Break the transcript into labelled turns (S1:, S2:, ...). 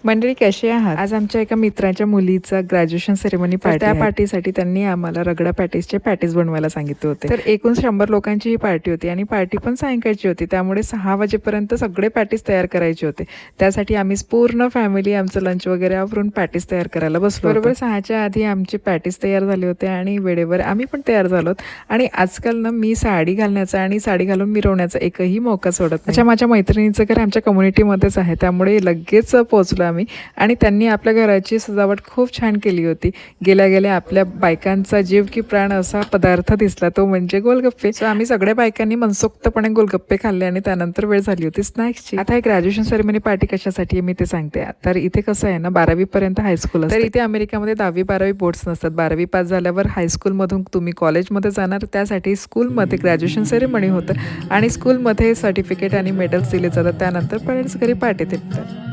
S1: मंडळी कशी आहात? आज आमच्या एका मित्राच्या मुलीचा ग्रॅज्युएशन सेरेमनी पार्टी त्या पार्टीसाठी त्यांनी आम्हाला रगडा पॅटीसचे पॅटीस बनवायला सांगितले होते. तर एकूण 100 लोकांची ही पार्टी होती आणि पार्टी पण सायंकाळची होती, त्यामुळे 6 वाजेपर्यंत सगळे पॅटीस तयार करायचे होते. त्यासाठी आम्ही पूर्ण फॅमिली आमचं लंच वगैरे आवरून पॅटीस तयार करायला बसलो. बरोबर 6च्या आधी आमचे पॅटीस तयार झाले होते आणि वेळेवर आम्ही पण तयार झालो. आणि आजकाल ना मी साडी घालण्याचा आणि साडी घालून मिरवण्याचा एकही मौका सोडत नाही. अच्छा, माझ्या मैत्रिणीचं घर आमच्या कम्युनिटीमध्येच आहे, त्यामुळे लगेच पोहोचलो आम्ही आणि त्यांनी आपल्या घराची सजावट खूप छान केली होती. गेल्या गेल्या आपल्या बायकांचा जीव की प्राण असा पदार्थ दिसला, तो म्हणजे गोलगप्पे. सो आम्ही सगळ्या बायकांनी मनसोक्तपणे गोलगप्पे खाल्ले आणि त्यानंतर वेळ झाली होती स्नॅक्सची. आता हे ग्रॅज्युएशन सेरेमनी पार्टी कशासाठी आहे मी ते सांगते. तर इथे कसं आहे ना, 12वी पर्यंत हायस्कूल असते. तर इथे अमेरिकामध्ये 10वी 12वी बोर्ड्स नसतात. 12वी पास झाल्यावर हायस्कूलमधून तुम्ही कॉलेजमध्ये जाणार, त्यासाठी स्कूलमध्ये ग्रॅज्युएशन सेरेमनी होतं आणि स्कूलमध्ये सर्टिफिकेट आणि मेडल्स दिले जातात. त्यानंतर पेरेंट्स घरी पार्टी देतात.